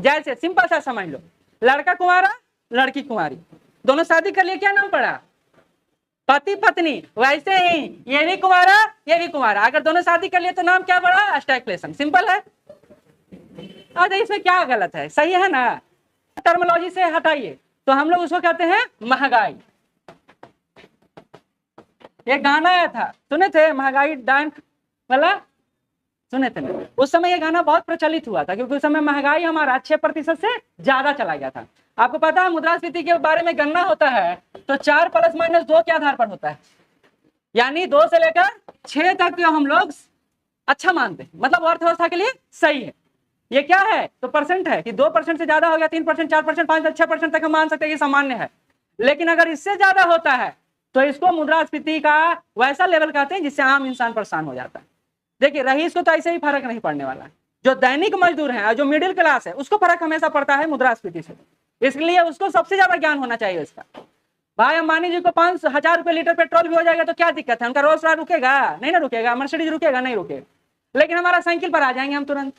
जैसे सिंपल सा समझ लो, लड़का कुंवारा लड़की कुंवारी, दोनों शादी कर लिए, क्या नाम पड़ा? पति पत्नी। वैसे ही ये भी कुंवारा ये भी कुंवारा, अगर दोनों शादी कर लिए तो नाम क्या पड़ा? स्टैगफ्लेशन। सिंपल है। अरे इसमें क्या गलत है? सही है ना? टर्मिनोलॉजी से हटाइए, तो हम लोग उसको कहते हैं महंगाई। एक गाना आया था, सुने थे? महंगाई डांस वाला सुने थे ना? उस समय ये गाना बहुत प्रचलित हुआ था, क्योंकि उस समय महंगाई हमारा 6% से ज्यादा चला गया था। आपको पता है मुद्रास्फीति के बारे में गणना होता है तो 4 ± 2 के आधार पर होता है, यानी 2 से लेकर 6 तक हम लोग अच्छा मानते हैं, मतलब अर्थव्यवस्था के लिए सही है। ये क्या है? तो परसेंट है कि 2% से ज्यादा हो गया, 3%, 4%, 5%, 6% तक हम मान सकते हैं कि सामान्य है। लेकिन अगर इससे ज्यादा होता है तो इसको मुद्रास्फीति का वैसा लेवल कहते हैं जिससे आम इंसान परेशान हो जाता है। देखिए रईस को तो ऐसे ही फर्क नहीं पड़ने वाला, जो दैनिक मजदूर है और जो मिडिल क्लास है उसको फर्क हमेशा पड़ता है मुद्रास्फीति से, इसलिए उसको सबसे ज्यादा ज्ञान होना चाहिए इसका। भाई अंबानी जी को 5,000 रुपए लीटर पेट्रोल भी हो जाएगा तो क्या दिक्कत है? उनका रोल्स रॉयस रुकेगा? नहीं ना रुकेगा। मर्सिडीज रुकेगा? नहीं रुकेगा। लेकिन हमारा साइकिल पर आ जाएंगे हम तुरंत।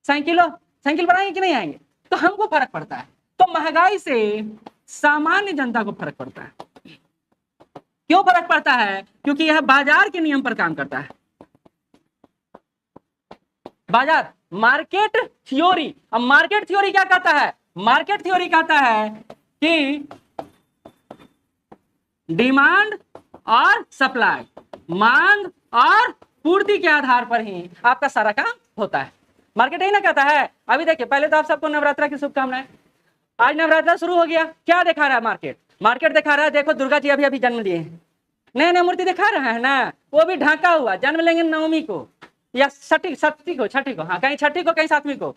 साइकिल पर आएंगे कि नहीं आएंगे? तो हमको फर्क पड़ता है। तो महंगाई से सामान्य जनता को फर्क पड़ता है। क्यों फर्क पड़ता है? क्योंकि यह बाजार के नियम पर काम करता है। बाजार, मार्केट थ्योरी। अब मार्केट थ्योरी क्या कहता है? मार्केट थ्योरी कहता है कि डिमांड और सप्लाई, मांग और पूर्ति के आधार पर ही आपका सारा काम होता है। मार्केट यही ना कहता है। अभी देखिए, पहले तो आप सबको नवरात्रा की शुभकामनाएं। आज नवरात्रा शुरू हो गया, क्या दिखा रहा है मार्केट? मार्केट दिखा रहा है, देखो दुर्गा जी अभी अभी जन्म लिए हैं, नए नए मूर्ति दिखा रहा है ना, वो भी ढाका हुआ। जन्म लेंगे नवमी को या छठी को, हाँ कहीं छठी को कहीं 7वीं को,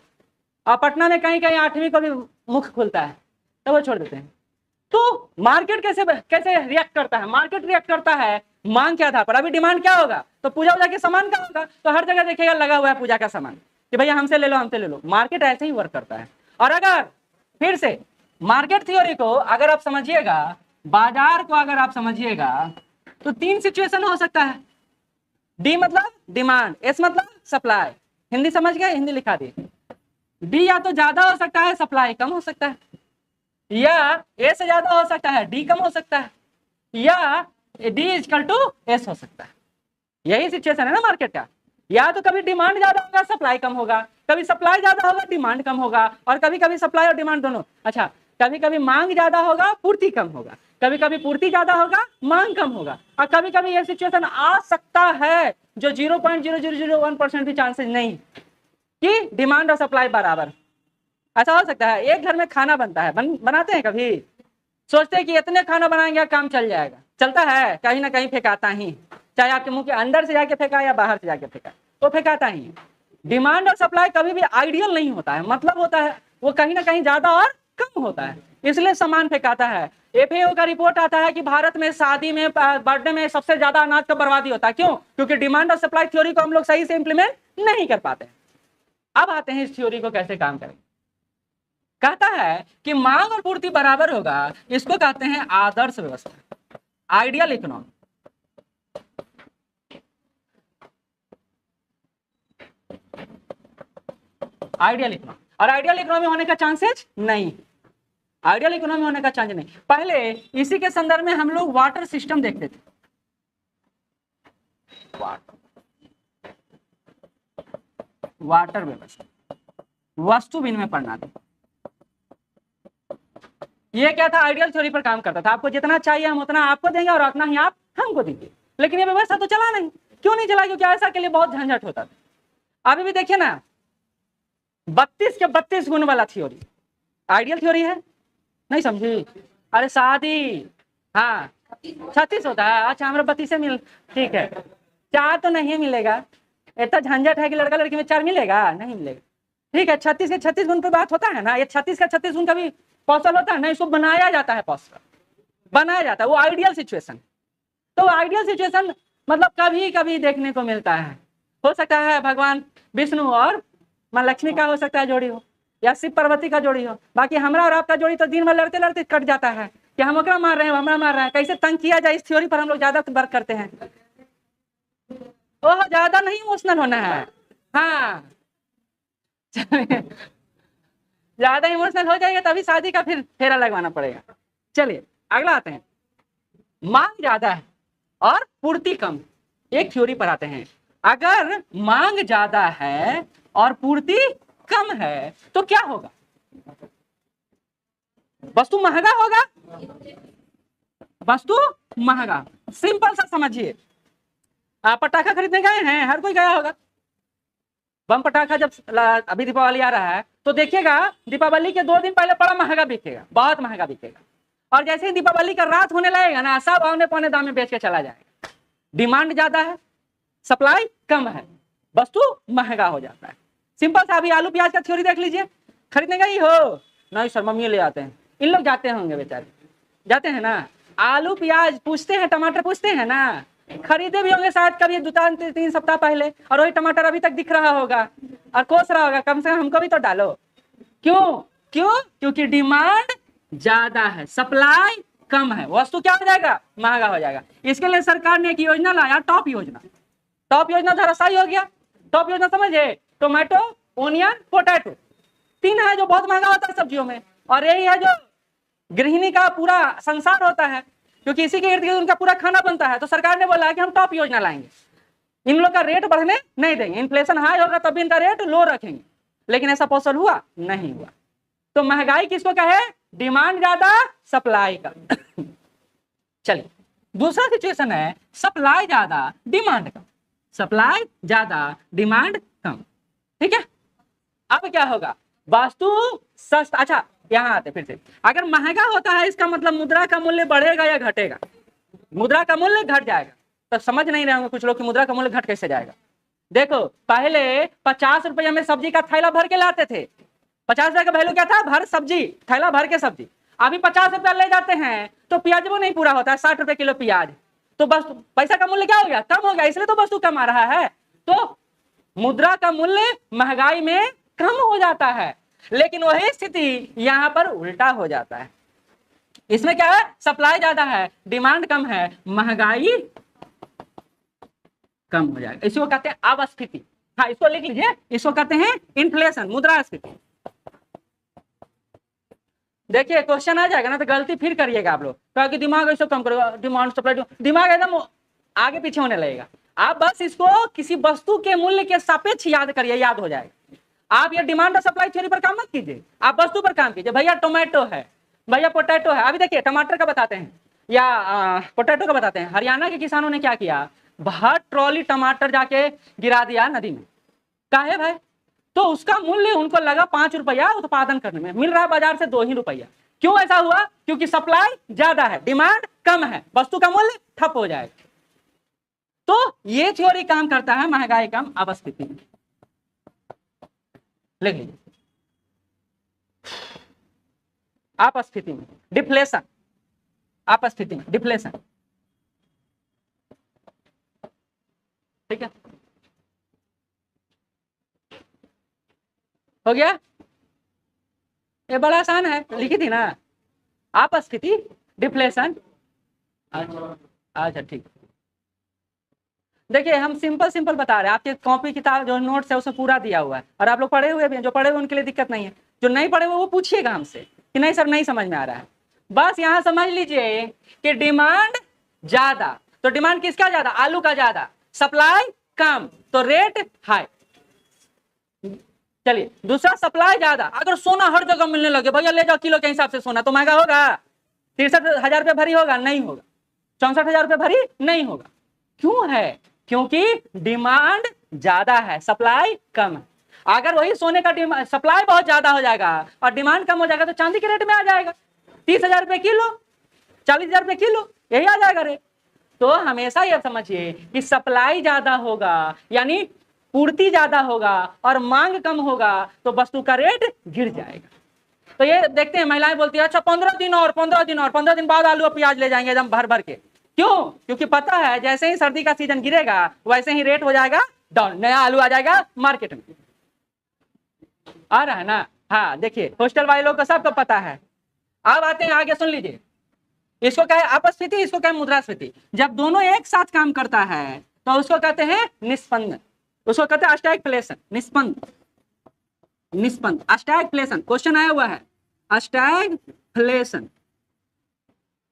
और पटना में कहीं कहीं 8वीं को भी मुख खुलता है, तो वो छोड़ देते हैं। तो मार्केट कैसे रिएक्ट करता है? मार्केट रिएक्ट करता है मांग के आधार पर। अभी डिमांड क्या होगा? तो पूजा वूजा के सामान का होगा, तो हर जगह देखिएगा लगा हुआ है पूजा का सामान कि भैया हमसे ले लो, हमसे ले लो। मार्केट ऐसे ही वर्क करता है। और अगर फिर से मार्केट थ्योरी को अगर आप समझिएगा, बाजार को अगर आप समझिएगा, तो 3 सिचुएशन हो सकता है। डी मतलब डिमांड, एस मतलब सप्लाई। हिंदी समझ गए? हिंदी लिखा दी। डी या तो ज्यादा हो सकता है, सप्लाई कम हो सकता है, या ए से ज्यादा हो सकता है, डी कम हो सकता है, या डी इक्वल टू एस हो सकता है। यही सिचुएशन है ना मार्केट का। या तो कभी डिमांड ज्यादा होगा, सप्लाई कम होगा, कभी सप्लाई ज्यादा होगा, डिमांड कम होगा, और कभी कभी सप्लाई और डिमांड दोनों। अच्छा, कभी कभी मांग ज्यादा होगा, पूर्ति कम होगा, कभी कभी पूर्ति ज्यादा होगा, मांग कम होगा, और कभी कभी यह सिचुएशन आ सकता है जो 0.0001% भी चांसेस नहीं कि डिमांड और सप्लाई बराबर। ऐसा हो सकता है एक घर में खाना बनता है, बनाते हैं कभी, सोचते हैं कि इतने खाना बनाएंगे काम चल जाएगा, चलता है? कहीं ना कहीं फेंकाता ही, चाहे आपके मुंह के अंदर से जाके फेंका या बाहर से जाके फेंका, वो फेंकाता ही। डिमांड और सप्लाई कभी भी आइडियल नहीं होता है, मतलब होता है वो कहीं ना कहीं ज्यादा और कम होता है, इसलिए सामान फेंकाता है। एफएओ का रिपोर्ट आता है कि भारत में शादी में, बर्थडे में सबसे ज्यादा अनाज का बर्बादी होता है। क्यों? क्योंकि डिमांड और सप्लाई थ्योरी को हम लोग सही से इंप्लीमेंट नहीं कर पाते। अब आते हैं इस थ्योरी को कैसे काम करें। कहता है कि मांग और पूर्ति बराबर होगा, इसको कहते हैं आदर्श व्यवस्था, आइडियल इकोनॉमी। आइडियल इकोनॉमी, और आइडियल इकोनॉमी होने का चांसेस नहीं, आइडियल इकोनॉमी होने का चांस नहीं। पहले इसी के संदर्भ में हम लोग वाटर सिस्टम देखते थे। वाटर व्यवस्था, वस्तु विनिमय प्रणाली, ये क्या था? आइडियल थ्योरी पर काम करता था। आपको जितना चाहिए हम उतना आपको देंगे और उतना ही आप हमको देंगे। लेकिन ये व्यवस्था तो चला नहीं। क्यों नहीं चला? क्योंकि ऐसा के लिए बहुत झंझट होता था। अभी भी देखिए ना, 32 के 32 गुण वाला थ्योरी आइडियल थ्योरी है, नहीं समझी? अरे शादी, हाँ 36 होता है। अच्छा हमारा 32 से मिल, ठीक है। 4 तो नहीं मिलेगा, इतना झंझट है कि लड़का लड़की में 4 मिलेगा, नहीं मिलेगा। ठीक है, 36 के 36 गुण पर बात होता है ना। ये 36 का 36 गुण कभी पॉसिबल होता है? नहीं, इसको बनाया जाता है, पॉसिबल बनाया जाता है, वो आइडियल सिचुएशन। तो आइडियल सिचुएशन मतलब कभी कभी देखने को मिलता है। हो सकता है भगवान विष्णु और माँ लक्ष्मी का हो सकता है जोड़ी हो, या शिव पार्वती का जोड़ी हो। बाकी हमारा और आपका जोड़ी तो दिन भर लड़ते लड़ते कट जाता है कि हम ओकरा मार रहे हैं, हमारा मार रहा है। कैसे तंग किया जाए, इस थ्योरी पर हम लोग ज्यादा वर्क करते हैं। ओह ज्यादा नहीं इमोशनल होना है, हाँ ज्यादा इमोशनल हो जाएगा तभी शादी का फिर फेरा लगवाना पड़ेगा। चलिए अगला आते हैं, मांग ज्यादा है और पूर्ति कम। एक थ्योरी पर आते हैं, अगर मांग ज्यादा है और पूर्ति कम है तो क्या होगा? वस्तु महंगा होगा, वस्तु महंगा। सिंपल सा समझिए, आप पटाखा खरीदने गए हैं, हर कोई गया होगा। बम पटाखा जब अभी दीपावली आ रहा है तो देखिएगा दीपावली के 2 दिन पहले बड़ा महंगा बिकेगा, बहुत महंगा बिकेगा, और जैसे ही दीपावली का रात होने लगेगा ना, सब औने पौने दाम में बेच के चला जाएगा। डिमांड ज्यादा है, सप्लाई कम है, वस्तु महंगा हो जाता है। सिंपल सा अभी आलू प्याज का थ्योरी देख लीजिए, खरीदने गई हो, नहीं सर मम्मी ले आते हैं, इन लोग जाते होंगे बेचारे, जाते हैं ना, आलू प्याज पूछते हैं, टमाटर पूछते हैं ना, खरीदे भी होंगे शायद कभी 2-3 सप्ताह पहले, और वही टमाटर अभी तक दिख रहा होगा और कोस रहा होगा, कम से कम हमको भी तो डालो। क्यों? क्योंकि डिमांड ज्यादा है, सप्लाई कम है, वस्तु क्या हो जाएगा? महंगा हो जाएगा। इसके लिए सरकार ने एक योजना लाया, टॉप योजना। टॉप योजना धराशायी हो गया। टॉप योजना समझे? टोमेटो, ओनियन, पोटैटो, 3 है जो बहुत महंगा होता है सब्जियों में, और यही है जो गृहिणी का पूरा संसार होता है, क्योंकि इसी के इर्द गिर्द उनका पूरा खाना बनता है। तो सरकार ने बोला कि हम टॉप योजना लाएंगे, इन लोग का रेट बढ़ने नहीं देंगे, इन्फ्लेशन हाई होगा तब भी इनका रेट लो रखेंगे। लेकिन ऐसा पॉसिबल हुआ? नहीं हुआ। तो महंगाई किसको कहे? डिमांड ज्यादा, सप्लाई कम। चलिए दूसरा सिचुएशन है, सप्लाई ज्यादा डिमांड कम, सप्लाई ज्यादा डिमांड कम। ठीक है, अब क्या होगा? वस्तु सस्ता। अच्छा यहाँ आते फिर से, अगर महंगा होता है इसका मतलब मुद्रा का मूल्य बढ़ेगा या घटेगा? मुद्रा का मूल्य घट जाएगा। तो समझ नहीं रहे होंगे कुछ लोग कि मुद्रा का मूल्य घट कैसे जाएगा। देखो पहले 50 रुपया में सब्जी का थैला भर के लाते थे, 50 रुपया का वैल्यू क्या था? भर सब्जी, थैला भर के सब्जी। अभी 50 रुपया ले जाते हैं तो प्याज वो नहीं पूरा होता है, 60 रुपए किलो प्याज। तो बस पैसा का मूल्य क्या हो गया? कम हो गया, इसलिए तो वस्तु कम आ रहा है। तो मुद्रा का मूल्य महंगाई में कम हो जाता है, लेकिन वही स्थिति यहाँ पर उल्टा हो जाता है। इसमें क्या है? सप्लाई ज्यादा है, डिमांड कम है, महंगाई कम हो जाएगा। इसको कहते हैं अपस्फीति। हाँ इसको लिख लीजिए, इसको कहते हैं इन्फ्लेशन, मुद्रास्फीति। देखिए क्वेश्चन आ जाएगा ना तो गलती फिर करिएगा आप लोग, क्योंकि दिमाग ऐसे कम करेगा, डिमांड सप्लाई, दिमाग एकदम आगे पीछे होने लगेगा। आप बस इसको किसी वस्तु के मूल्य के सापेक्ष याद करिए, याद हो जाएगा। आप ये डिमांड और सप्लाई थ्योरी पर काम मत कीजिए, आप वस्तु पर काम कीजिए। भैया टोमेटो है, भैया पोटैटो है। अभी देखिए टमाटर का बताते हैं या पोटैटो का बताते हैं। हरियाणा के किसानों ने क्या किया? बहुत ट्रॉली टमाटर जाके गिरा दिया नदी में। काहे भाई? तो उसका मूल्य उनको लगा 5 रुपया उत्पादन करने में, मिल रहा है बाजार से 2 ही रुपया। क्यों ऐसा हुआ? क्योंकि सप्लाई ज्यादा है, डिमांड कम है, वस्तु का मूल्य ठप हो जाएगा। तो ये थ्योरी काम करता है महंगाई कम अपस्फीति में। लिख लीजिए, अपस्फीति में डिफ्लेशन, अपस्फीति में डिफ्लेशन। ठीक है, हो गया? ये बड़ा आसान है, लिखी थी ना, अपस्फीति, डिफ्लेशन। अच्छा ठीक। देखिए हम सिंपल बता रहे हैं, आपके कॉपी किताब जो नोट्स है उसमें पूरा दिया हुआ है, और आप लोग पढ़े हुए भी हैं। जो पढ़े हुए उनके लिए दिक्कत नहीं है, जो नहीं पढ़े हुए वो पूछिएगा हमसे कि नहीं सर नहीं समझ में आ रहा है। बस यहाँ समझ लीजिए कि डिमांड ज्यादा, तो डिमांड किसका ज्यादा? आलू का ज्यादा। सप्लाई कम तो रेट हाई। चलिए दूसरा, सप्लाई ज्यादा। अगर सोना हर जगह मिलने लगे, भैया ले जाओ किलो के हिसाब से सोना, तो महंगा होगा? 63,000 रुपये भरी होगा? नहीं होगा। 64,000 रुपये भरी? नहीं होगा। क्यों है? क्योंकि डिमांड ज्यादा है, सप्लाई कम है। अगर वही सोने का सप्लाई बहुत ज्यादा हो जाएगा और डिमांड कम हो जाएगा तो चांदी के रेट में आ जाएगा 30,000 रुपये किलो, 40,000 रुपये किलो, यही आ जाएगा रेट। तो हमेशा यह समझिए कि सप्लाई ज्यादा होगा यानी पूर्ति ज्यादा होगा और मांग कम होगा तो वस्तु का रेट गिर जाएगा। तो ये देखते हैं महिलाएं बोलती है अच्छा 15 दिन और 15 दिन और 15 दिन बाद आलू और प्याज ले जाएंगे एकदम भर भर के। क्यों? क्योंकि पता है जैसे ही सर्दी का सीजन गिरेगा वैसे ही रेट हो जाएगा डाउन, नया आलू आ जाएगा मार्केट में। आ रहा है ना? हाँ देखिए हॉस्टल वाले लोग को सबको पता है। अब आते हैं आगे, सुन लीजिए। इसको कहे अपस्फीति, इसको कहे मुद्रास्फीति। जब दोनों एक साथ काम करता है तो उसको कहते हैं निस्पंदन, उसको कहते हैं स्टैगफ्लेशन, निस्पंदन। निष्पन्द, स्टैगफ्लेशन, क्वेश्चन आया हुआ है स्टैगफ्लेशन।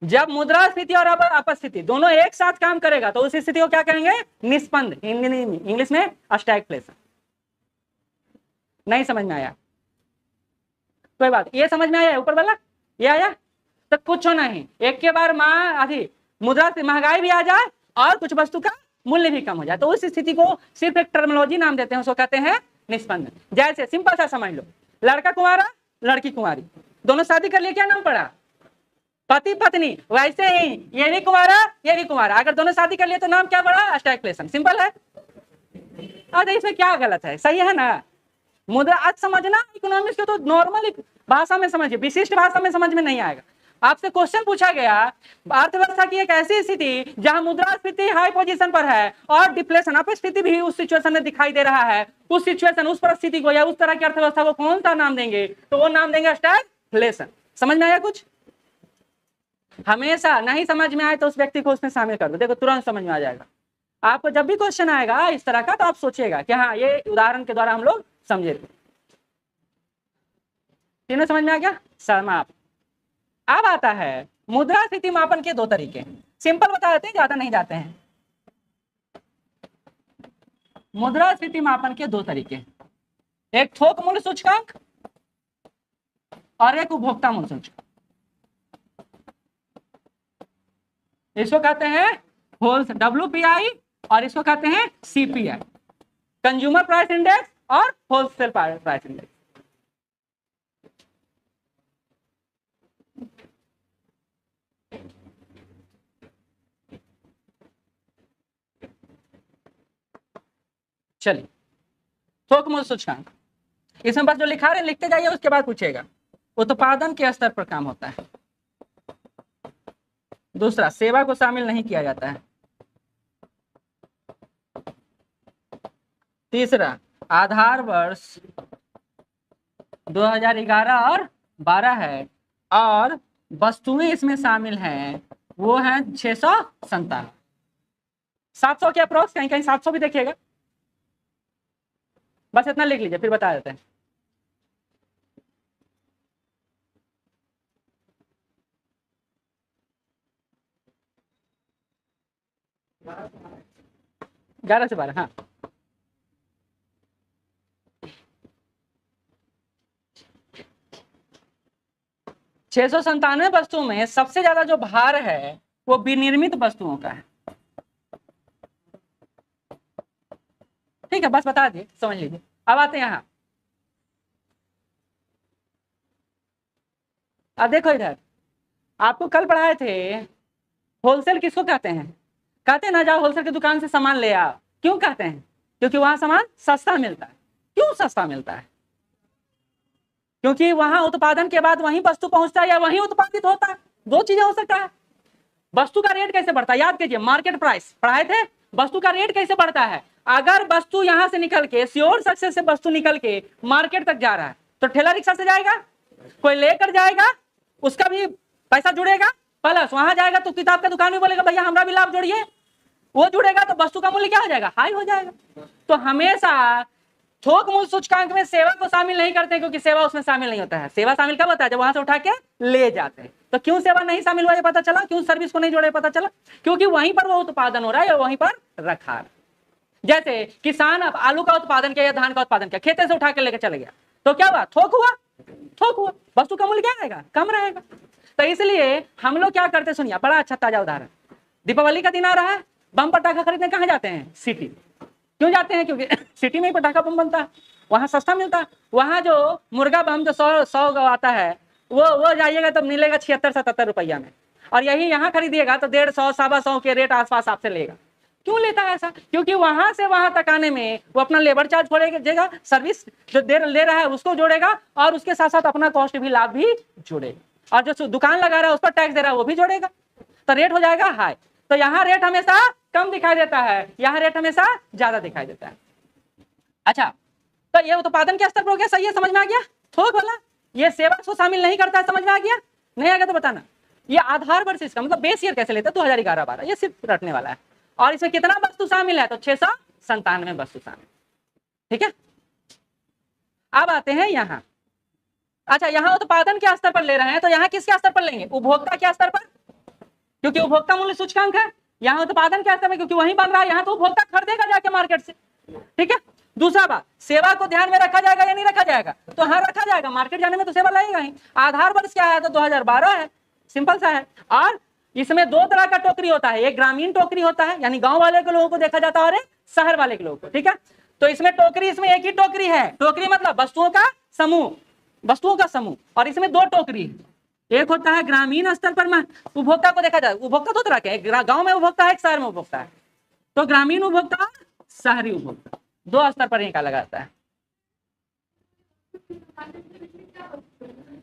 जब मुद्रास्फीति और अपस्फीति दोनों एक साथ काम करेगा तो उस स्थिति को क्या कहेंगे? निष्पन्द, इंग्लिश में स्टैगफ्लेशन। नहीं समझ में आया? कोई बात, ये समझ में आया? ऊपर वाला ये आया तो कुछ नहीं, एक के बार मुद्रा महंगाई भी आ जाए और कुछ वस्तु का मूल्य भी कम हो जाए तो उस स्थिति को सिर्फ एक टर्मिनोलॉजी नाम देते हैं, उसको कहते हैं निष्पन्द। जैसे सिंपल सा समझ लो, लड़का कुंवारा लड़की कुंवारी, दोनों शादी कर लिए, क्या नाम पड़ा? पति पत्नी। वैसे ही ये भी कुंवारा ये भी कुंवारा, अगर दोनों शादी कर लिए तो नाम क्या पड़ा? स्टैगफ्लेशन। सिंपल है। अरे इसमें क्या गलत है? सही है ना? मुद्रा आज समझना, इकोनॉमिक्स के तो नॉर्मल भाषा में समझिए, विशिष्ट भाषा में समझ में नहीं आएगा। आपसे क्वेश्चन पूछा गया, अर्थव्यवस्था की एक ऐसी स्थिति जहां मुद्रास्फीति हाई पोजीशन पर है और डिफ्लेशन अपस्फीति भी उस सिचुएशन में दिखाई दे रहा है, उस सिचुएशन उस परिस्थिति को या उस तरह की अर्थव्यवस्था को कौन सा नाम देंगे? तो वो नाम देंगे स्टैगफ्लेशन। समझ में आया कुछ? हमेशा नहीं समझ में आए तो उस व्यक्ति को उसमें शामिल कर दो, देखो तुरंत समझ में आ जाएगा। आपको जब भी क्वेश्चन आएगा इस तरह का तो आप सोचिएगा कि हाँ ये उदाहरण के द्वारा हम लोग समझे। तीनों समझ में आ गया? समाप्त। अब आता है मुद्रास्फीति मापन के दो तरीके, सिंपल बता देते हैं, ज्यादा नहीं जाते हैं। मुद्रास्फीति मापन के दो तरीके, एक थोक मूल्य सूचकांक और एक उपभोक्ता मूल्य सूचकांक। इसको कहते हैं होलसेल WPI और इसको कहते हैं CPI, कंज्यूमर प्राइस इंडेक्स और होलसेल प्राइस इंडेक्स। चलिए, थोक मूल्य सूचकांक, इसमें बस जो लिखा रहे लिखते जाइए, उसके बाद पूछेगा। उत्पादन के स्तर पर काम होता है। दूसरा, सेवा को शामिल नहीं किया जाता है। तीसरा, आधार वर्ष 2011 और 12 है और वस्तुएं इसमें शामिल हैं, वो है 657। 700 के अप्रोक्स, कहीं कहीं 700 भी देखिएगा। बस इतना लिख लीजिए, फिर बता देते हैं। ग्यारह से 12, हाँ। छह सौ 97 वस्तुओं में सबसे ज्यादा जो भार है वो विनिर्मित वस्तुओं का है। ठीक है, बस बता दिए, समझ लीजिए। अब आते हैं यहां, अब देखो इधर, आपको कल पढ़ाए थे होलसेल किसको कहते हैं? कहते हैं ना जाओ होलसेल की दुकान से सामान ले आओ। क्यों कहते हैं? क्योंकि वहां सामान सस्ता मिलता है। क्यों सस्ता मिलता है? क्योंकि वहां उत्पादन के बाद वहीं वस्तु पहुंचता है या वहीं उत्पादित होता है। दो चीजें हो सकता है। वस्तु का रेट कैसे बढ़ता है? याद कीजिए, मार्केट प्राइस पढ़ाए थे। वस्तु का रेट कैसे बढ़ता है? अगर वस्तु यहां से निकल के श्योर सक्सेस से वस्तु निकल के मार्केट तक जा रहा है तो ठेला रिक्शा से जाएगा, कोई लेकर जाएगा, उसका भी पैसा जुड़ेगा, प्लस वहां जाएगा तो किताब का दुकान भी बोलेगा भैया हमारा भी लाभ जोड़िए, वो जुड़ेगा तो वस्तु का मूल्य क्या हो जाएगा? हाई हो जाएगा। तो हमेशा थोक मूल्य सूचकांक में सेवा को शामिल नहीं करते, क्योंकि सेवा उसमें शामिल नहीं होता है। सेवा शामिल कब होता है? जब वहां से उठा के ले जाते हैं। तो क्यों सेवा नहीं शामिल हुआ ये पता चला, क्यों सर्विस को नहीं जोड़े पता चला, क्योंकि वहीं पर वो उत्पादन हो रहा है या वहीं पर रखा है। जैसे किसान अब आलू का उत्पादन किया या धान का उत्पादन किया, खेते से उठा के लेकर चले गया, तो क्या हुआ? थोक हुआ, थोक हुआ, वस्तु का मूल्य क्या रहेगा? कम रहेगा। तो इसलिए हम लोग क्या करते, सुनिए बड़ा अच्छा ताजा उदाहरण, दीपावली का दिन आ रहा है, बम पटाखा खरीदने कहाँ जाते हैं? सिटी। क्यों जाते हैं? क्योंकि सिटी में ही पटाखा बम बनता है, वहां सस्ता मिलता है। वहां जो मुर्गा बम जो 100 आता है वो जाइएगा तब मिलेगा 76-77 रुपया में, और यही यहाँ खरीदिएगा तो 150 125 के रेट आसपास आपसे लेगा। क्यों लेता है ऐसा? क्योंकि वहां से वहां तक आने में वो अपना लेबर चार्ज छोड़ेगा, सर्विस जो ले रहा है उसको जोड़ेगा, और उसके साथ साथ अपना कॉस्ट भी, लाभ भी जोड़ेगा, और जो दुकान लगा रहा है उस पर टैक्स दे रहा है वो भी जोड़ेगा, तो रेट हो जाएगा हाई। तो यहाँ रेट हमेशा कम दिखाई देता है, यहाँ रेट हमेशा ज्यादा दिखाई देता है। अच्छा, तो ये उत्पादन के स्तर पर हो गया, सही है, समझ में आ गया? थोक वाला ये सेवा को शामिल नहीं करता है, समझ में आ गया? नहीं आ गया तो बताना। ये आधार वर्ष इसका मतलब बेस ईयर कैसे लेता है? 2011-12, ये सिर्फ रटने वाला है। और इसमें कितना वस्तु शामिल है? तो 697 वस्तु शामिल। ठीक है, अब आते हैं यहाँ। अच्छा, यहाँ उत्पादन के स्तर पर ले रहे हैं, तो यहाँ किसके स्तर पर लेंगे? उपभोक्ता के स्तर पर, क्योंकि उपभोक्ता मूल्य सूचकांक है। यहाँ उत्पादन के स्तर में, क्योंकि वही बन रहा है, यहाँ तो उपभोक्ता खरीदेगा जाके मार्केट से, ठीक है। दूसरा बात, सेवा को ध्यान में रखा जाएगा या नहीं रखा जाएगा? तो हाँ रखा जाएगा, मार्केट जाने में तो सेवा लगेगा ही। आधार वर्ष क्या है? तो 2012 है, सिंपल सा है। और इसमें दो तरह का टोकरी होता है, एक ग्रामीण टोकरी होता है, यानी गांव वाले के लोगों को देखा जाता है, और एक शहर वाले के लोगों को, ठीक है। तो इसमें टोकरी, इसमें एक ही टोकरी है। टोकरी मतलब वस्तुओं का समूह, वस्तुओं का समूह, और इसमें दो टोकरी है। एक होता है ग्रामीण स्तर पर उपभोक्ता को देखा जाए, उपभोक्ता दो तरह के हैं, गांव में उपभोक्ता है, एक शहर में उपभोक्ता है। तो ग्रामीण उपभोक्ता, शहरी उपभोक्ता, दो स्तर पर इनका लगाता है।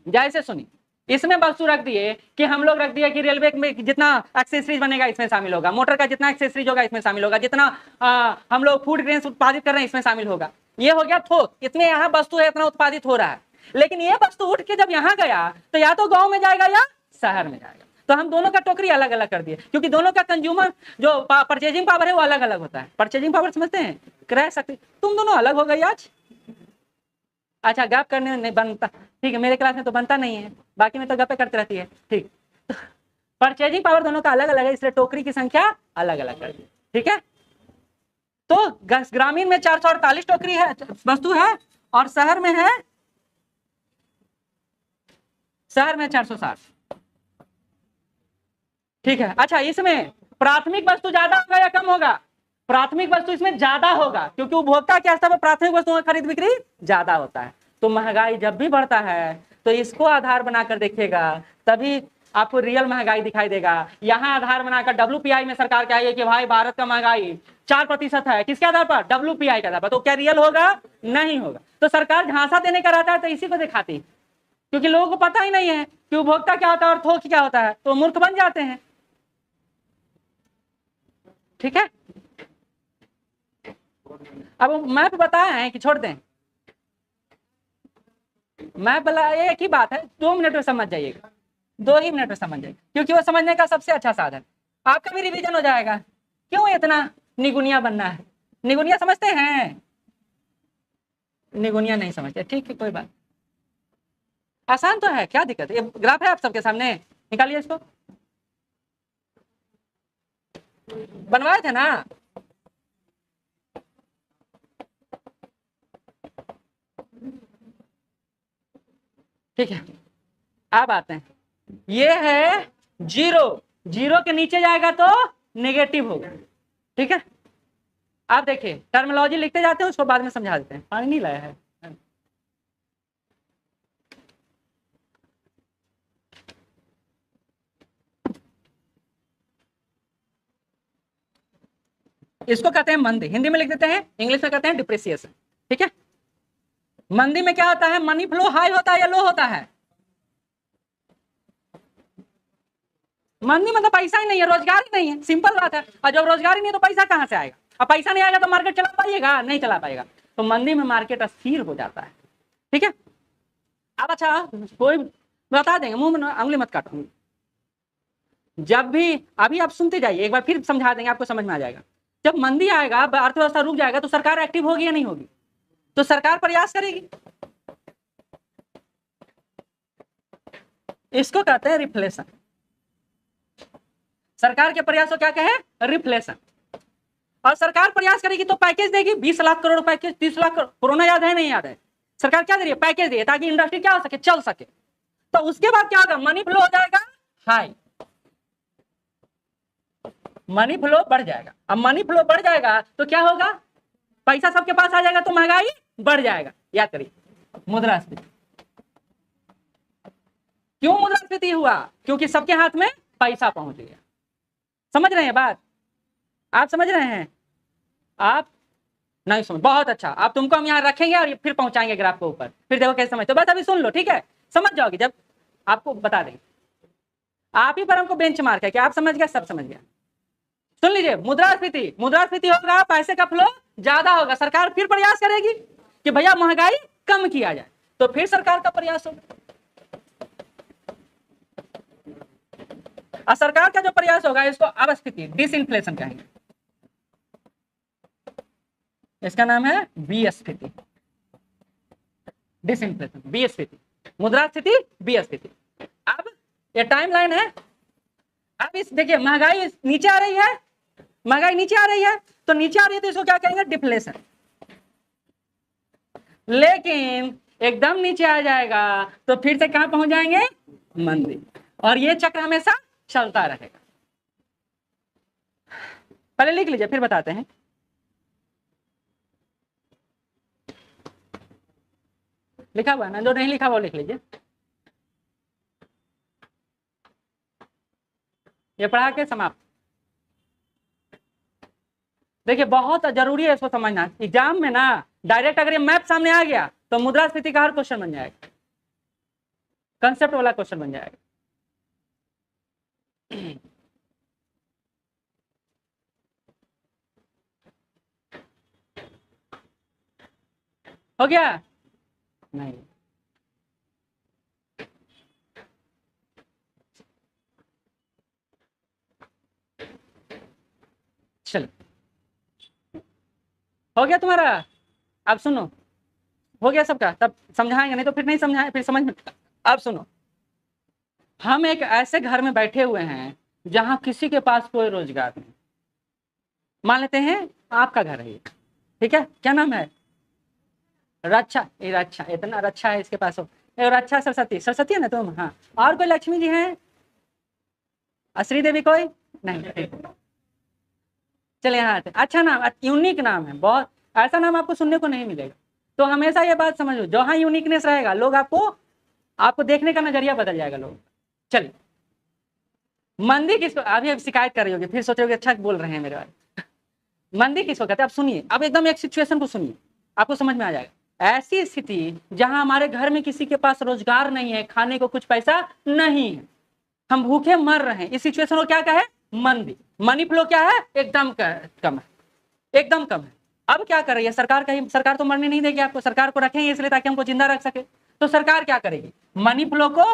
जैसे सुनिए, इसमें वस्तु रख दिए कि हम लोग रख दिए कि रेलवे में जितना एक्सेसरीज बनेगा इसमें शामिल होगा, मोटर का जितना एक्सेसरीज होगा इसमें शामिल होगा, जितना हम लोग फूड ग्रेन्स उत्पादित कर रहे हैं इसमें शामिल होगा। ये हो गया थोक, इतने यहाँ वस्तु है, इतना उत्पादित हो रहा है। लेकिन ये वस्तु उठ के जब यहाँ गया तो या तो गांव में जाएगा या शहर में जाएगा। तो हम दोनों का टोकरी अलग अलग कर दिए, क्योंकि दोनों का कंज्यूमर जो परचेजिंग पावर है वो अलग अलग होता है। परचेजिंग पावर समझते हैं, क्रय शक्ति, तुम दोनों अलग हो गई आज। अच्छा, गप करने में नहीं बनता, ठीक है, मेरे क्लास में तो बनता नहीं है, बाकी में तो गपे करती रहती है, ठीक। परचेजिंग पावर दोनों का अलग अलग है, इसलिए टोकरी की संख्या अलग अलग कर दी, ठीक है। तो ग्रामीण में 448 टोकरी है, वस्तु है, और शहर में है 460, ठीक है। अच्छा, इसमें प्राथमिक वस्तु ज्यादा होगा या कम होगा? प्राथमिक वस्तु इसमें ज्यादा होगा, क्योंकि उपभोक्ता के स्तर पर प्राथमिक वस्तुओं का खरीद बिक्री ज्यादा होता है। तो महंगाई जब भी बढ़ता है तो इसको आधार बनाकर देखिएगा, तभी आपको रियल महंगाई दिखाई देगा। यहाँ आधार बनाकर WPI में सरकार क्या है कि भाई भारत का महंगाई 4% है, किसके आधार पर? WPI के आधार पर। तो क्या रियल होगा? नहीं होगा। तो सरकार झांसा देने का रहता है तो इसी को दिखाती, क्योंकि लोगों को पता ही नहीं है कि उपभोक्ता क्या होता है और थोक क्या होता है, तो मूर्ख बन जाते हैं, ठीक है। अब मैप बताया है कि छोड़ दें? मैप वाला एक ही बात है, 2 मिनट में समझ जाइएगा, 2 ही मिनट में समझ जाइएगा, क्योंकि वो समझने का सबसे अच्छा साधन, आपका भी रिवीजन हो जाएगा। क्यों इतना निगुनिया बनना है? निगुनिया समझते हैं? निगुनिया नहीं समझते, ठीक है, कोई बात, आसान तो है, क्या दिक्कत है। ये ग्राफ है आप सबके सामने, निकालिए इसको, बनवाए थे ना? ठीक है, अब आते हैं, ये है 0, 0 के नीचे जाएगा तो नेगेटिव होगा, ठीक है। आप देखिए, टर्मिनोलॉजी लिखते जाते हैं, उसको बाद में समझा देते हैं। पानी नहीं लाया है, इसको कहते हैं मंदी, हिंदी में लिख देते हैं, इंग्लिश में कहते हैं डिप्रिसिएशन, ठीक है। मंदी में क्या होता है? मनी फ्लो हाई होता है या लो होता है? मंदी मतलब पैसा ही नहीं है, रोजगार ही नहीं है, सिंपल बात है। और जब रोजगार ही नहीं है तो पैसा कहां से आएगा? अब पैसा नहीं आएगा तो मार्केट चला पाइएगा? नहीं चला पाएगा। तो मंदी में मार्केट अस्थिर हो जाता है, ठीक है। अब अच्छा, कोई बता देंगे, मुंह में उंगली मत काटो, जब भी, अभी आप सुनते जाइए, एक बार फिर समझा देंगे, आपको समझ में आ जाएगा। जब मंदी आएगा, अर्थव्यवस्था रुक जाएगा, तो सरकार एक्टिव होगी या नहीं होगी? तो सरकार प्रयास करेगी, इसको कहते हैं रिफ्लेशन। सरकार के प्रयास को क्या कहे? रिफ्लेशन। और सरकार प्रयास करेगी तो पैकेज देगी, 20 लाख करोड़ पैकेज, 30 लाख करोड़, कोरोना याद है नहीं याद है? सरकार क्या दे रही है? पैकेज दे, ताकि इंडस्ट्री क्या हो सके? चल सके। तो उसके बाद क्या होगा? मनी फ्लो हो जाएगा हाई, मनी फ्लो बढ़ जाएगा। अब मनी फ्लो बढ़ जाएगा तो क्या होगा? पैसा सबके पास आ जाएगा तो महंगाई बढ़ जाएगा। याद करिए, मुद्रास्फीति। क्यों मुद्रास्फीति हुआ? क्योंकि सबके हाथ में पैसा पहुंच गया। समझ रहे हैं बात? आप समझ रहे हैं? आप नहीं समझ, बहुत अच्छा। आप तुमको हम यहाँ रखेंगे और फिर पहुंचाएंगे ग्राफ को ऊपर, फिर देखो कैसे समझते हो। बस अभी सुन लो, ठीक है, समझ जाओगे जब आपको बता देंगे। आप ही पर हमको बेंच मार्क है कि आप समझ गए, सब समझ गया। सुन लीजिए, मुद्रास्फीति, मुद्रास्फीति होगा, पैसे का फ्लो ज्यादा होगा, सरकार फिर प्रयास करेगी कि भैया महंगाई कम किया जाए, तो फिर सरकार का प्रयास होगा। और सरकार का जो प्रयास होगा इसको अपस्फीति, डिसइंफ्लेशन कहेंगे, इसका नाम है विस्फीति। डिसइंफ्लेशन, बी स्थिति, मुद्रास्फीति बी स्थिति। अब ये टाइमलाइन है। अब इस देखिए महंगाई नीचे आ रही है, महंगाई नीचे आ रही है, तो नीचे आ रही है तो इसको क्या कहेंगे, डिफ्लेशन। लेकिन एकदम नीचे आ जाएगा तो फिर से कहां पहुंच जाएंगे, मंदी, और ये चक्र हमेशा चलता रहेगा। पहले लिख लीजिए फिर बताते हैं। लिखा हुआ है ना, जो नहीं लिखा वो लिख लीजिए। ये पढ़ा के समाप्त। देखिए बहुत जरूरी है इसको समझना, एग्जाम में ना डायरेक्ट अगर ये मैप सामने आ गया तो मुद्रास्फीति का हर क्वेश्चन बन जाएगा, कंसेप्ट वाला क्वेश्चन बन जाएगा। हो गया? नहीं, चलो हो गया तुम्हारा। अब सुनो, हो गया सबका, तब समझाएंगे, नहीं तो फिर नहीं समझाए, फिर समझ में। अब सुनो, हम एक ऐसे घर में बैठे हुए हैं जहां किसी के पास कोई रोजगार नहीं। मान लेते हैं आपका घर है, ठीक है, क्या नाम है, रक्षा, ये रक्षा, इतना रक्षा है इसके पास, रक्षा सरस्वती, सरस्वती है ना तुम, हाँ, और कोई लक्ष्मी जी हैं, श्री देवी कोई नहीं, चलिए यहाँ आते। अच्छा नाम, यूनिक नाम है, बहुत ऐसा नाम आपको सुनने को नहीं मिलेगा। तो हमेशा ये बात समझो, जहाँ यूनिकनेस रहेगा लोग आपको देखने का नजरिया बदल जाएगा लोग। चलिए, मंदी किसको, अभी शिकायत कर रही होगी, फिर सोचोगे अच्छा बोल रहे हैं मेरे बारे। मंदी किसको कहते हैं, अब सुनिए, अब एकदम एक सिचुएशन को सुनिए, आपको समझ में आ जाएगा। ऐसी स्थिति जहां हमारे घर में किसी के पास रोजगार नहीं है, खाने को कुछ पैसा नहीं है, हम भूखे मर रहे हैं, इस सिचुएशन को क्या कहे, मंदी। मनी फ्लो क्या है, एकदम कम है, एकदम कम है। अब क्या कर रही है सरकार, कहीं सरकार तो मरने नहीं देगी आपको, सरकार को रखेंगे इसलिए ताकि हमको जिंदा रख सके। तो सरकार क्या करेगी, मनी फ्लो को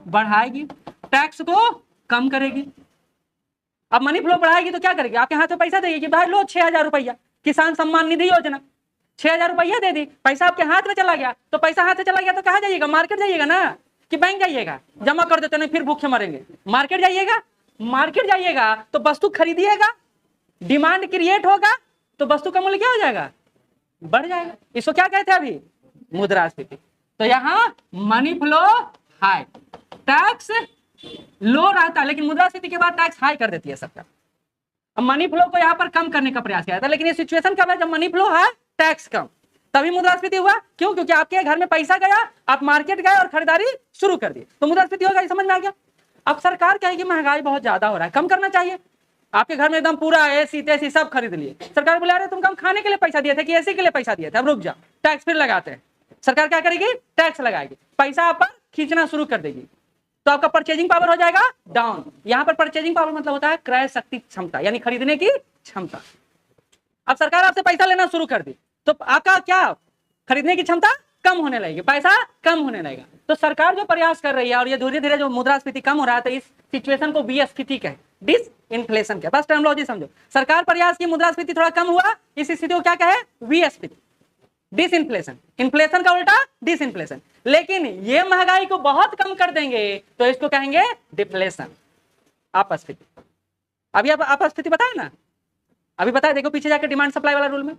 बढ़ाएगी, टैक्स को कम करेगी। अब मनी फ्लो बढ़ाएगी तो क्या करेगी, आपके हाथ में पैसा देगी कि भाई लो 6,000 रुपया, किसान सम्मान निधि योजना, 6,000 रुपया दे दी, पैसा आपके हाथ में चला गया। तो पैसा हाथ में चला गया तो कहाँ जाइएगा, मार्केट जाइएगा ना, कि बैंक जाइएगा, जमा कर देते नहीं फिर भूखे मरेंगे। मार्केट जाइएगा, मार्केट जाइएगा तो वस्तु खरीदिएगा, डिमांड क्रिएट होगा तो वस्तु का मूल्य क्या हो जाएगा, बढ़ जाएगा। इसको क्या कहते हैं अभी, मुद्रास्फीति। तो यहाँ मनी फ्लो हाई, टैक्स लो रहता है, लेकिन मुद्रास्फीति के बाद टैक्स हाई कर देती है सरकार। अब मनी फ्लो को यहाँ पर कम करने का प्रयास किया था, लेकिन ये सिचुएशन कब है, जब मनी फ्लो है टैक्स कम, तभी मुद्रास्फीति हुआ। क्यों, क्योंकि आपके घर में पैसा गया, आप मार्केट गए और खरीदारी शुरू कर दी, तो मुद्रास्फीति होगा। समझ में आ गया। अब सरकार कहेगी महंगाई बहुत ज्यादा हो रहा है, कम करना चाहिए। आपके घर में एकदम पूरा एसी तेसी सब खरीद लिए, सरकार बोले अरे तुमको हम खाने के लिए पैसा दिए थे कि एसी के लिए पैसा दिए थे, अब रुक जाओ, टैक्स फिर लगाते हैं। सरकार क्या करेगी, टैक्स लगाएगी, पैसा आप पर खींचना शुरू कर देगी, तो आपका परचेजिंग पावर हो जाएगा डाउन। यहाँ पर परचेजिंग पावर मतलब होता है क्रय शक्ति क्षमता, यानी खरीदने की क्षमता। अब सरकार आपसे पैसा लेना शुरू कर दी तो आपका क्या, खरीदने की क्षमता कम होने लगेगी, पैसा कम होने लगेगा। तो सरकार जो प्रयास कर रही है, और ये धीरे धीरे जो मुद्रास्फीति कम हो रहा है, तो इस सिचुएशन को बी स्थिति कहे, डिस इन्फ्लेशन के, बस टर्मिनोलॉजी समझो। सरकार प्रयास की, मुद्रास्फीति थोड़ा कम हुआ, इस स्थिति को क्या कहे, विस्फीति, डिसइन्फ्लेशन। इन्फ्लेशन का उल्टा डिसइन्फ्लेशन। लेकिन ये महंगाई को बहुत कम कर देंगे तो इसको कहेंगे डिफ्लेशन, अपस्फीति। अभी अब अपस्फीति पता है ना, अभी पता है, देखो पीछे जाकर डिमांड सप्लाई वाला रूल में,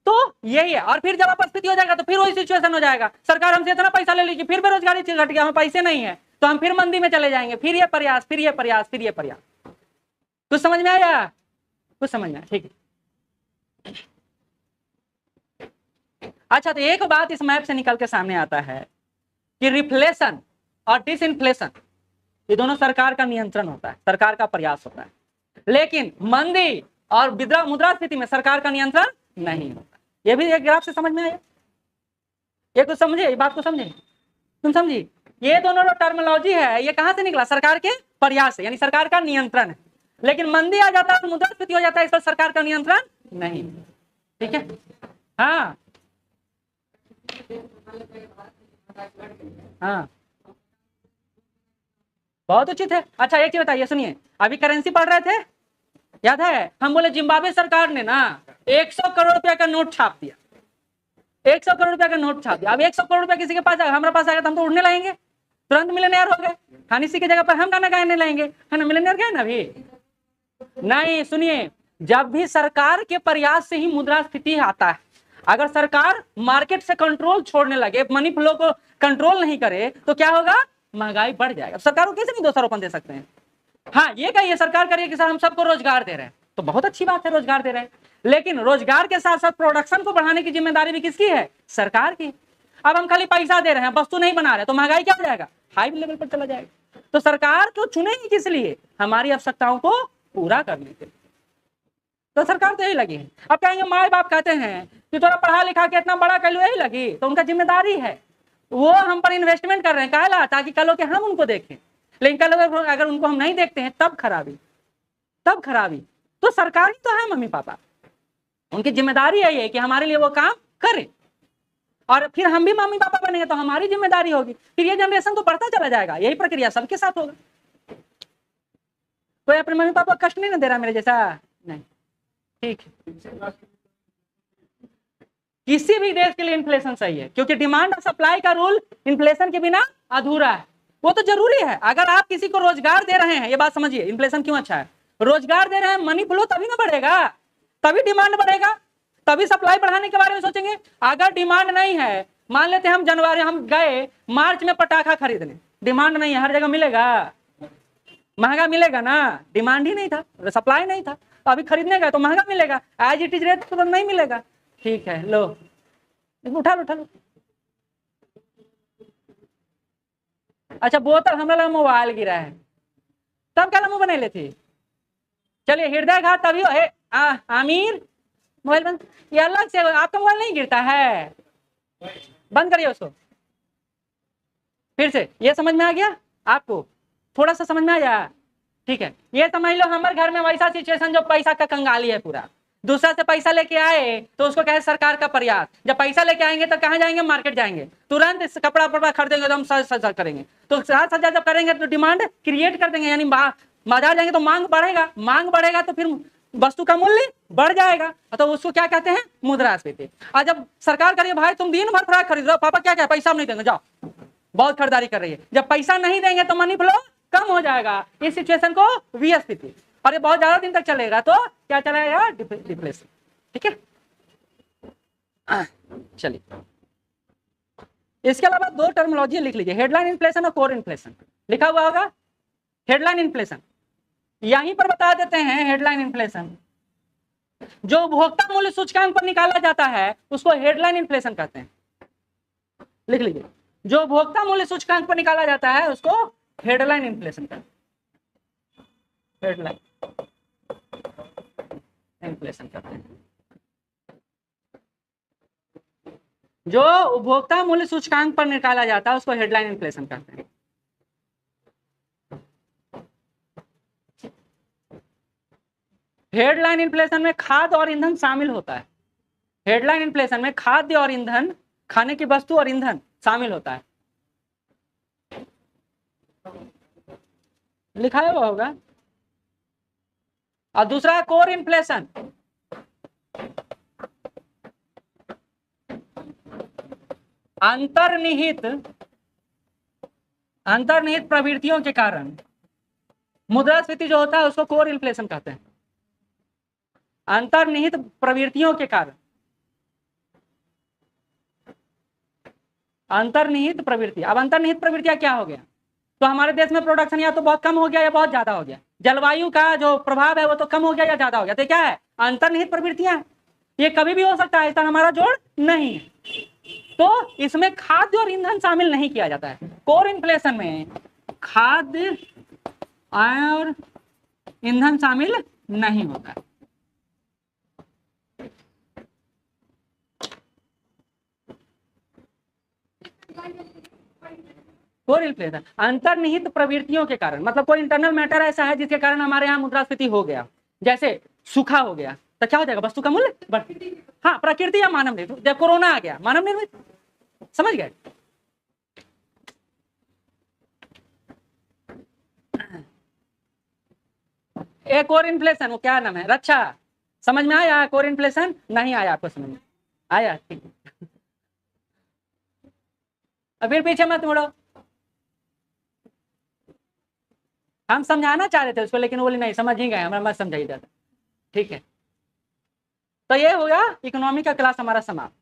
तो यही है। और फिर जब अपस्फीति हो जाएगा तो फिर वही सिचुएशन हो जाएगा, सरकार हमसे इतना पैसा ले लेगी, फिर बेरोजगारी घट गया, हमें पैसे नहीं है, तो हम फिर मंदी में चले जाएंगे, फिर ये प्रयास, फिर ये प्रयास, फिर ये प्रयास। कुछ समझ में आया, कुछ समझ में आया, ठीक है। अच्छा, तो एक बात इस मैप से निकल के सामने आता है कि रिफ्लेशन और डिसइन्फ्लेशन ये दोनों सरकार का नियंत्रण होता है, सरकार का प्रयास होता है, लेकिन मंदी और मुद्रास्फीति में सरकार का नियंत्रण नहीं होता। ये भी एक ग्राफ से समझ में आया, ये कुछ समझे, ये बात को समझे, तुम समझी। ये दोनों जो टर्मिनोलॉजी है ये कहां से निकला, सरकार के प्रयास से, यानी सरकार का नियंत्रण है। लेकिन मंदी आ जाता है तो मुद्रास्फीति हो जाता है, इस पर सरकार का नियंत्रण नहीं। ठीक है, हाँ हाँ, बहुत उचित है। अच्छा एक चीज बताइए, सुनिए, अभी करेंसी पढ़ रहे थे, याद है, हम बोले जिम्बाब्वे सरकार ने ना 100 करोड़ रुपया का नोट छाप दिया, 100 करोड़ रुपया का नोट छाप दिया, अब 100 करोड़ रुपया किसी के पास आएगा, हमारे पास आएगा तो हम तो उड़ने लगेंगे, तुरंत मिलियनेयर हो गए। खानी सी की जगह पर हम गाना गाने लगेंगे, है ना, मिलियनेयर गए ना अभी। नहीं, सुनिए, जब भी सरकार के प्रयास से ही मुद्रास्फीति आता है। अगर सरकार मार्केट से कंट्रोल छोड़ने लगे, मनी फ्लो को कंट्रोल नहीं करे तो क्या होगा, महंगाई बढ़ जाएगा। सरकार को कैसे नहीं दोषारोपण दे सकते हैं। हाँ, ये कहिए सरकार करिए कि सर हम सबको रोजगार दे रहे हैं, तो बहुत अच्छी बात है रोजगार दे रहे हैं, लेकिन रोजगार के साथ साथ प्रोडक्शन को बढ़ाने की जिम्मेदारी भी किसकी है, सरकार की। अब हम खाली पैसा दे रहे हैं, वस्तु नहीं बना रहे, तो महंगाई क्या हो जाएगा, हाई लेवल पर चला जाएगा। तो सरकार को चुनेगी किस लिए, हमारी आवश्यकताओं को पूरा करने के लिए। तो सरकार तो यही लगी है। अब कहेंगे माए बाप कहते हैं कि थोड़ा पढ़ा लिखा के इतना बड़ा कर लो, यही लगी, तो उनका जिम्मेदारी है, वो हम पर इन्वेस्टमेंट कर रहे हैं काला, ताकि कल हो के हम उनको देखें, लेकिन कल अगर उनको हम नहीं देखते हैं तब खराबी, तब खराबी। तो सरकार ही तो है मम्मी पापा, उनकी जिम्मेदारी है ये कि हमारे लिए वो काम करें, और फिर हम भी मम्मी पापा बनेंगे तो हमारी जिम्मेदारी होगी, फिर ये जनरेशन तो बढ़ता चला जाएगा। यही प्रक्रिया सबके साथ होगा। कोई अपने मम्मी पापा को कष्ट नहीं ना दे रहा मेरे जैसा, नहीं, ठीक है। किसी भी देश के लिए इन्फ्लेशन सही है, क्योंकि डिमांड और सप्लाई का रूल इन्फ्लेशन के बिना अधूरा है, वो तो जरूरी है। अगर आप किसी को रोजगार दे रहे हैं, ये बात समझिए, इन्फ्लेशन क्यों अच्छा है, रोजगार दे रहे हैं, मनी फ्लो तभी ना बढ़ेगा, तभी डिमांड बढ़ेगा, तभी सप्लाई बढ़ाने के बारे में सोचेंगे। अगर डिमांड नहीं है, मान लेते हैं हम जनवरी, हम गए मार्च में पटाखा खरीदने, डिमांड नहीं है, हर जगह मिलेगा, महंगा मिलेगा ना, डिमांड ही नहीं था, सप्लाई नहीं था, तो अभी खरीदने गए तो महंगा मिलेगा, एज इट इज रेट तो नहीं मिलेगा। ठीक है, लो उठा लो उठा लो। अच्छा, बोतल हमरा लगा मोबाइल गिरा है, तब क्या मुंह बने लेती। चलिए, हृदय घात तभी है, आमिर मोबाइल बंद, ये अलग से, आपका मोबाइल नहीं गिरता है, बंद करिए उसको फिर से। ये समझ में आ गया आपको, थोड़ा सा समझ में आया, ठीक है। ये समझ लो हमारे घर में वैसा सिचुएशन जो पैसा का कंगाली है पूरा, दूसरा से पैसा लेके आए तो उसको कहे सरकार का प्रयास, जब पैसा लेके आएंगे तो कहाँ जाएंगे, मार्केट जाएंगे, तुरंत कपड़ा वपड़ा खरीदेंगे तो हम सज सजा करेंगे, तो साज सजा जब करेंगे तो डिमांड क्रिएट कर देंगे, यानी बाजार जाएंगे तो मांग बढ़ेगा, मांग बढ़ेगा तो फिर वस्तु का मूल्य बढ़ जाएगा, तो उसको क्या कहते हैं, मुद्रास्फीति। और जब सरकार करिए भाई तुम दिन भर फ्राक खरीद रहे हो, पापा क्या क्या पैसा नहीं देंगे, जाओ, बहुत खरीदारी कर रही है, जब पैसा नहीं देंगे तो मनी फ्लो कम हो जाएगा, इस सिचुएशन को विस्फीति, और ये बहुत ज्यादा दिन तक चलेगा तो क्या चलेगा, डिफ्लेशन। ठीक है, चलिए इसके अलावा दो टर्मिनोलॉजी लिख लीजिए, हेडलाइन इन्फ्लेशन और कोर इन्फ्लेशन, लिखा हुआ होगा। हेडलाइन इन्फ्लेशन यहीं पर बता देते हैं, हेडलाइन इन्फ्लेशन जो उपभोक्ता मूल्य सूचकांक पर निकाला जाता है उसको हेडलाइन इन्फ्लेशन कहते हैं, लिख लीजिए, जो उपभोक्ता मूल्य सूचकांक पर निकाला जाता है उसको हेडलाइन इन्फ्लेशन कहते हैं, हेडलाइन इन्फ्लेशन कहते हैं। जो उपभोक्ता मूल्य सूचकांक पर निकाला जाता है उसको हेडलाइन इन्फ्लेशन कहते हैं। हेडलाइन इन्फ्लेशन में खाद्य और ईंधन शामिल होता है, हेडलाइन इन्फ्लेशन में खाद्य और ईंधन, खाने की वस्तु और ईंधन शामिल होता है, लिखा हुआ होगा। और दूसरा है कोर इन्फ्लेशन, अंतर्निहित प्रवृत्तियों के कारण मुद्रास्फीति जो होता है उसको कोर इन्फ्लेशन कहते हैं, अंतर्निहित प्रवृत्तियों के कारण, अंतर्निहित प्रवृत्ति। अब अंतर्निहित प्रवृत्तियां क्या हो गया, तो हमारे देश में प्रोडक्शन या तो बहुत कम हो गया या बहुत ज्यादा हो गया, जलवायु का जो प्रभाव है वो तो कम हो गया या ज्यादा हो गया, तो क्या है, अंतर्निहित प्रवृत्तियां, ये कभी भी हो सकता है, इसका हमारा जोड़ नहीं है, तो इसमें खाद्य और ईंधन शामिल नहीं किया जाता है। कोर इन्फ्लेशन में खाद्य और ईंधन शामिल नहीं होता है। कोर इन्फ्लेशन अंतर्निहित प्रवृत्तियों के कारण, मतलब कोई इंटरनल मैटर ऐसा है जिसके कारण हमारे यहाँ मुद्रास्फीति हो गया, जैसे सूखा हो गया तो क्या हो जाएगा, वस्तु का मूल्य बढ़, हाँ प्रकृति या मानव निर्मित, जब कोरोना आ गया मानव निर्मित, समझ गए। एक और इन्फ्लेशन, वो क्या नाम है, रक्षा, समझ में आया। कोर इन्फ्लेशन नहीं आया आपको समझ में आया, ठीक है। और फिर पीछे मत मुड़ो। हम समझाना चाह रहे थे उसको, लेकिन बोले नहीं समझ ही गए, हमारा मत समझाई जाता। ठीक है, तो ये हो गया इकोनॉमी का क्लास हमारा समाप्त।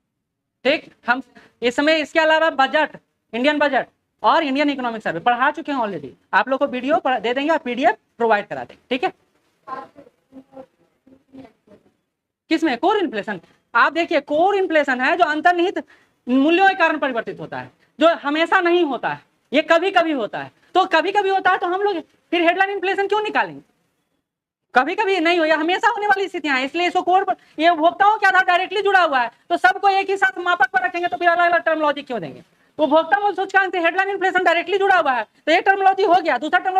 ठीक, हम इसमें इसके अलावा बजट, इंडियन बजट और इंडियन इकोनॉमिक सर्वे पढ़ा चुके हैं ऑलरेडी। आप लोग को वीडियो दे देंगे और पीडीएफ प्रोवाइड करा देंगे। ठीक है, किसमें? Core inflation. आप देखिए, कोर इन्फ्लेशन है जो अंतर्निहित मूल्यों के कारण परिवर्तित होता है, जो हमेशा नहीं होता है, ये कभी कभी होता है। तो कभी कभी होता है तो हम लोग फिर हेडलाइन इन्फ्लेशन क्यों निकालेंगे? कभी कभी नहीं हो, या हमेशा होने वाली स्थितियां हैं, इसलिए इसको कोर, ये उपभोक्ताओं के आधार डायरेक्टली जुड़ा हुआ है, तो सबको एक ही साथ मापक पर रखेंगे तो फिर अलग अलग टर्मोलॉजी क्यों देंगे? उपभोक्ता मूल्य सूचकांक से हेडलाइन इन्फ्लेशन डायरेक्टली जुड़ा हुआ है, तो एक टर्मोलॉजी हो गया, दूसरा टर्मोलॉजी